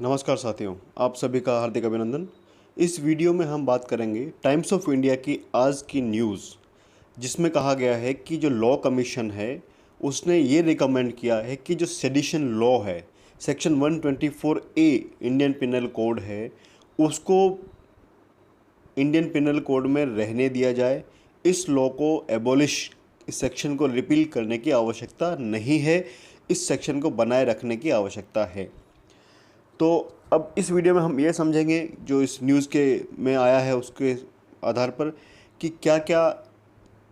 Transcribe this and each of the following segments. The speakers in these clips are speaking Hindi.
नमस्कार साथियों, आप सभी का हार्दिक अभिनंदन। इस वीडियो में हम बात करेंगे टाइम्स ऑफ इंडिया की आज की न्यूज़, जिसमें कहा गया है कि जो लॉ कमीशन है उसने ये रिकमेंड किया है कि जो सेडिशन लॉ है, सेक्शन 124 ए इंडियन पिनल कोड है, उसको इंडियन पिनल कोड में रहने दिया जाए। इस लॉ को एबॉलिश, इस सेक्शन को रिपील करने की आवश्यकता नहीं है, इस सेक्शन को बनाए रखने की आवश्यकता है। तो अब इस वीडियो में हम ये समझेंगे जो इस न्यूज़ के में आया है उसके आधार पर कि क्या क्या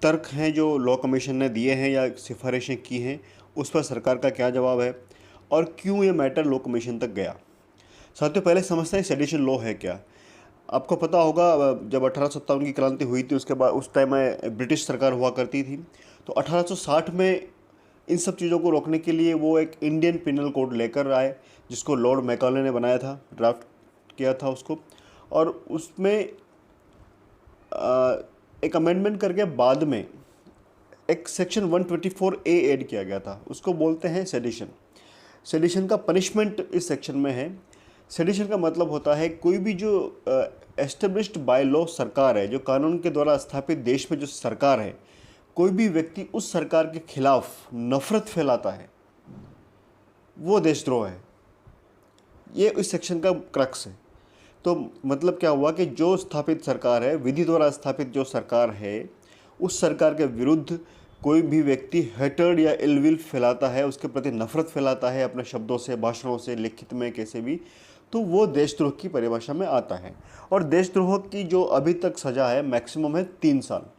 तर्क हैं जो लॉ कमीशन ने दिए हैं या सिफारिशें की हैं, उस पर सरकार का क्या जवाब है और क्यों ये मैटर लॉ कमीशन तक गया। साथियों, पहले समझते हैं सेडिशन लॉ है क्या। आपको पता होगा, जब 1857 की क्रांति हुई थी उसके बाद उस टाइम में ब्रिटिश सरकार हुआ करती थी। तो 1860 में इन सब चीज़ों को रोकने के लिए वो एक इंडियन पिनल कोड लेकर आए, जिसको लॉर्ड मैकाले ने बनाया था, ड्राफ्ट किया था उसको। और उसमें एक अमेंडमेंट करके बाद में एक सेक्शन 124 ए ऐड किया गया था, उसको बोलते हैं सेडिशन। सेडिशन का पनिशमेंट इस सेक्शन में है। सेडिशन का मतलब होता है कोई भी जो एस्टेब्लिश्ड बाय लॉ सरकार है, जो कानून के द्वारा स्थापित देश में जो सरकार है, कोई भी व्यक्ति उस सरकार के खिलाफ नफरत फैलाता है, वो देशद्रोह है। ये इस सेक्शन का क्रक्स है। तो मतलब क्या हुआ कि जो स्थापित सरकार है, विधि द्वारा स्थापित जो सरकार है, उस सरकार के विरुद्ध कोई भी व्यक्ति हेटर्ड या इलविल फैलाता है, उसके प्रति नफरत फैलाता है अपने शब्दों से, भाषणों से, लिखित में, कैसे भी, तो वो देशद्रोह की परिभाषा में आता है। और देशद्रोह की जो अभी तक सज़ा है मैक्सिमम है 3 साल।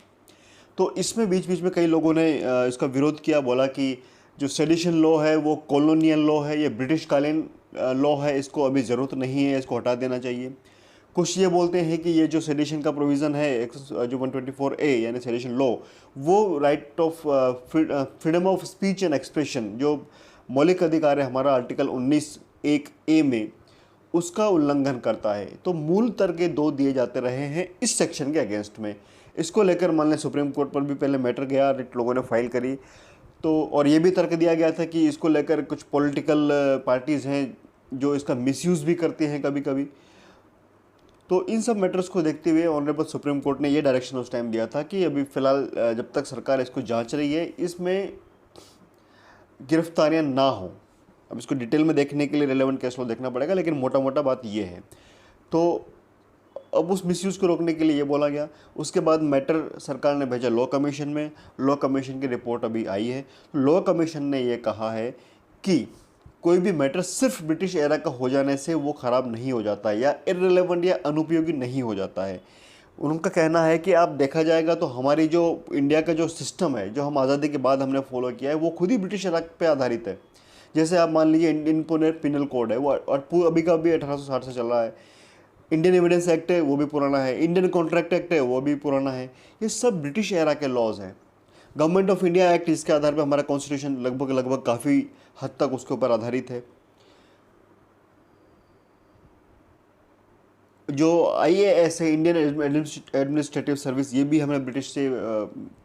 तो इसमें बीच बीच में कई लोगों ने इसका विरोध किया, बोला कि जो सेडिशन लॉ है वो कॉलोनियल लॉ है, ये ब्रिटिश कालीन लॉ है, इसको अभी ज़रूरत नहीं है, इसको हटा देना चाहिए। कुछ ये बोलते हैं कि ये जो सेडिशन का प्रोविज़न है, जो 124 ए यानी सेडिशन लॉ, वो right of freedom of speech and expression, जो मौलिक अधिकार है हमारा आर्टिकल 19(1)(a) में, उसका उल्लंघन करता है। तो मूल तर्क 2 दिए जाते रहे हैं इस सेक्शन के अगेंस्ट में। इसको लेकर मान लें सुप्रीम कोर्ट पर भी पहले मैटर गया, रिट लोगों ने फाइल करी। तो और ये भी तर्क दिया गया था कि इसको लेकर कुछ पॉलिटिकल पार्टीज़ हैं जो इसका मिसयूज़ भी करती हैं कभी कभी। तो इन सब मैटर्स को देखते हुए ऑनरेबल सुप्रीम कोर्ट ने ये डायरेक्शन उस टाइम दिया था कि अभी फ़िलहाल जब तक सरकार इसको जांच रही है, इसमें गिरफ्तारियां ना हो। अब इसको डिटेल में देखने के लिए रेलेवेंट केस लॉ देखना पड़ेगा, लेकिन मोटा मोटा बात ये है। तो अब उस मिसयूज़ को रोकने के लिए ये बोला गया। उसके बाद मैटर सरकार ने भेजा लॉ कमीशन में। लॉ कमीशन की रिपोर्ट अभी आई है। लॉ कमीशन ने ये कहा है कि कोई भी मैटर सिर्फ ब्रिटिश एरा का हो जाने से वो ख़राब नहीं हो जाता है या इररिलेवेंट या अनुपयोगी नहीं हो जाता है। उनका कहना है कि आप देखा जाएगा तो हमारी जो इंडिया का जो सिस्टम है, जो हम आज़ादी के बाद हमने फॉलो किया है, वो खुद ही ब्रिटिश एरा पे आधारित है। जैसे आप मान लीजिए इंडियन पिनल कोड है, वो और अभी का भी 1860 से चल रहा है। इंडियन एविडेंस एक्ट है, वो भी पुराना है। इंडियन कॉन्ट्रैक्ट एक्ट है, वो भी पुराना है। ये सब ब्रिटिश एरा के लॉज हैं। गवर्नमेंट ऑफ इंडिया एक्ट, इसके आधार पर हमारा कॉन्स्टिट्यूशन लगभग लगभग काफ़ी हद तक उसके ऊपर आधारित है। जो IAS है, इंडियन एडमिनिस्ट्रेटिव सर्विस, ये भी हमने ब्रिटिश से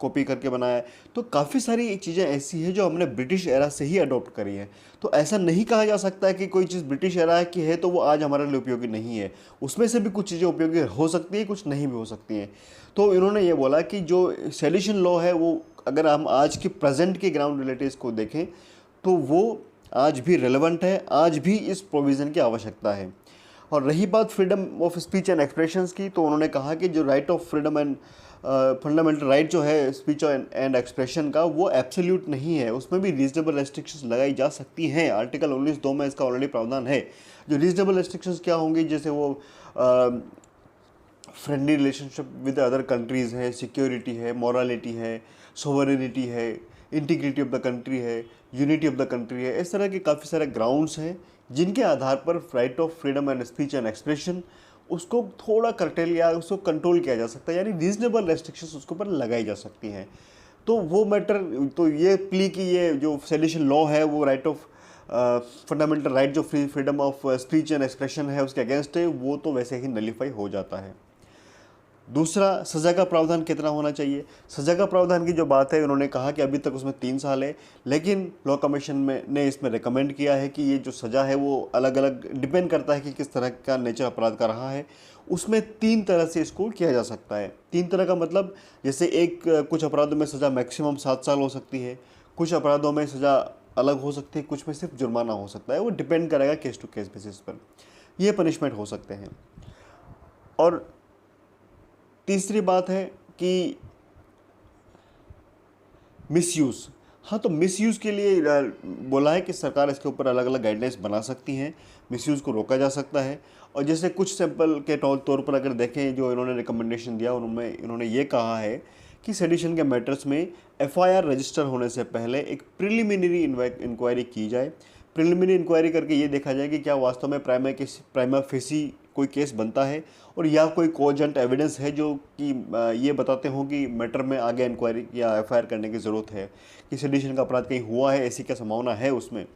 कॉपी करके बनाया है। तो काफ़ी सारी चीज़ें ऐसी हैं जो हमने ब्रिटिश एरा से ही अडॉप्ट करी है। तो ऐसा नहीं कहा जा सकता है कि कोई चीज़ ब्रिटिश एरा की है तो वो आज हमारे लिए उपयोगी नहीं है। उसमें से भी कुछ चीज़ें उपयोगी हो सकती हैं, कुछ नहीं भी हो सकती हैं। तो इन्होंने ये बोला कि जो सेडिशन लॉ है, वो अगर हम आज के प्रेजेंट के ग्राउंड रिलेटिव्स को देखें तो वो आज भी रेलेवेंट है, आज भी इस प्रोविज़न की आवश्यकता है। और रही बात freedom of speech and expressions की, तो उन्होंने कहा कि जो right of freedom and fundamental right जो है स्पीच एंड एक्सप्रेशन का, वो एब्सोल्यूट नहीं है। उसमें भी रीजनेबल रेस्ट्रिक्शंस लगाई जा सकती हैं। आर्टिकल 19(2) में इसका ऑलरेडी प्रावधान है। जो रीजनेबल रेस्ट्रिक्शंस क्या होंगी, जैसे वो friendly relationship with other countries है, सिक्योरिटी है, मॉरलिटी है, सोवरेनिटी है, इंटीग्रिटी ऑफ द कंट्री है, यूनिटी ऑफ द कंट्री है। इस तरह के काफ़ी सारे ग्राउंड्स हैं जिनके आधार पर right of freedom and speech and expression उसको थोड़ा कर्टेल या उसको कंट्रोल किया जा सकता है, यानी रीजनेबल रेस्ट्रिक्शंस उसके ऊपर लगाई जा सकती हैं। तो वो मैटर, तो ये प्ली कि ये जो सेडिशन लॉ है वो राइट ऑफ फंडामेंटल राइट, जो freedom of speech and expression है, उसके अगेंस्ट है, वो तो वैसे ही नलीफाई हो जाता है। दूसरा, सज़ा का प्रावधान कितना होना चाहिए। सज़ा का प्रावधान की जो बात है, उन्होंने कहा कि अभी तक उसमें 3 साल है, लेकिन लॉ कमीशन में ने इसमें रिकमेंड किया है कि ये जो सज़ा है वो अलग अलग डिपेंड करता है कि किस तरह का नेचर अपराध का रहा है। उसमें 3 तरह से इसको किया जा सकता है। 3 तरह का मतलब, जैसे कुछ अपराधों में सज़ा मैक्सिमम 7 साल हो सकती है, कुछ अपराधों में सज़ा अलग हो सकती है, कुछ में सिर्फ जुर्माना हो सकता है। वो डिपेंड करेगा केस टू केस बेसिस पर, ये पनिशमेंट हो सकते हैं। और तीसरी बात है कि मिसयूज़। हाँ, तो मिसयूज़ के लिए बोला है कि सरकार इसके ऊपर अलग अलग गाइडलाइंस बना सकती हैं, मिसयूज़ को रोका जा सकता है। और जैसे कुछ सैंपल के तौर पर अगर देखें, जो इन्होंने रिकमेंडेशन दिया, उनमें इन्होंने ये कहा है कि सेडिशन के मैटर्स में एफआईआर रजिस्टर होने से पहले एक प्रिलिमिनरी इंक्वायरी की जाए। प्रिलिमिनरी इंक्वायरी करके ये देखा जाए कि क्या वास्तव में प्राइमा फेसी कोई केस बनता है, और या कोई कोजेंट एविडेंस है जो कि ये बताते हों कि मैटर में आगे इंक्वायरी या एफआईआर करने की ज़रूरत है, कि सेडिशन का अपराध कहीं हुआ है, ऐसी क्या संभावना है उसमें।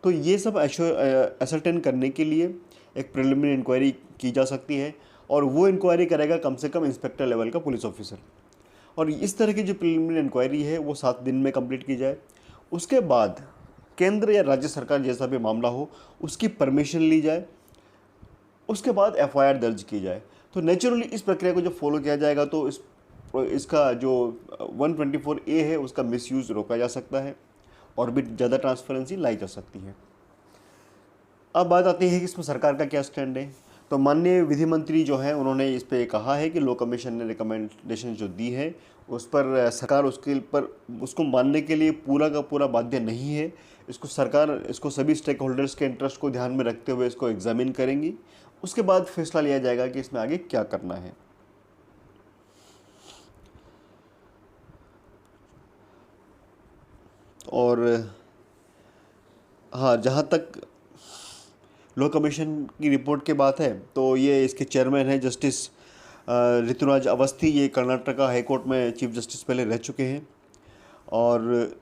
तो ये सब असरटेन करने के लिए एक प्रिलिमिनरी इंक्वायरी की जा सकती है, और वो इंक्वायरी करेगा कम से कम इंस्पेक्टर लेवल का पुलिस ऑफिसर। और इस तरह की जो प्रिलिमिनरी इंक्वायरी है वो 7 दिन में कंप्लीट की जाए। उसके बाद केंद्र या राज्य सरकार, जैसा भी मामला हो, उसकी परमिशन ली जाए। उसके बाद एफआईआर दर्ज की जाए। तो नेचुरली इस प्रक्रिया को जब फॉलो किया जाएगा तो इसका जो 124A है उसका मिसयूज़ रोका जा सकता है, और भी ज़्यादा ट्रांसपेरेंसी लाई जा सकती है। अब बात आती है कि इसमें सरकार का क्या स्टैंड है। तो माननीय विधि मंत्री जो है, उन्होंने इस पर कहा है कि लॉ कमीशन ने रिकमेंडेशन जो दी है उस पर सरकार उसको मानने के लिए पूरा का पूरा बाध्य नहीं है। सरकार इसको सभी स्टेक होल्डर्स के इंटरेस्ट को ध्यान में रखते हुए इसको एग्जामिन करेंगी। उसके बाद फैसला लिया जाएगा कि इसमें आगे क्या करना है। और हाँ, जहाँ तक लॉ कमीशन की रिपोर्ट की बात है, तो ये इसके चेयरमैन हैं जस्टिस ऋतुराज अवस्थी। ये कर्नाटका हाई कोर्ट में चीफ जस्टिस पहले रह चुके हैं। और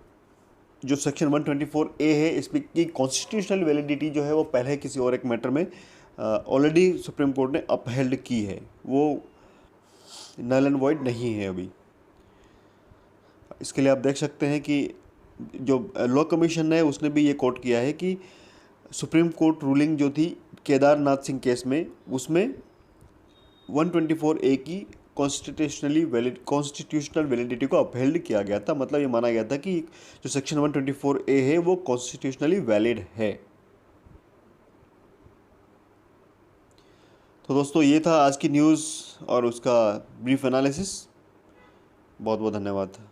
जो सेक्शन 124A है, इसकी कॉन्स्टिट्यूशनल वैलिडिटी जो है वो पहले किसी और एक मैटर में ऑलरेडी सुप्रीम कोर्ट ने अपहेल्ड की है, वो नल एंड वॉइड नहीं है अभी। इसके लिए आप देख सकते हैं कि जो लॉ कमीशन है उसने भी ये कोट किया है कि सुप्रीम कोर्ट रूलिंग जो थी केदारनाथ सिंह केस में, उसमें 124A की कॉन्स्टिट्यूशनल वैलिडिटी को अपहेल्ड किया गया था। मतलब ये माना गया था कि जो सेक्शन 124A है वो कॉन्स्टिट्यूशनली वैलिड है। तो दोस्तों, ये था आज की न्यूज़ और उसका ब्रीफ एनालिसिस। बहुत बहुत धन्यवाद।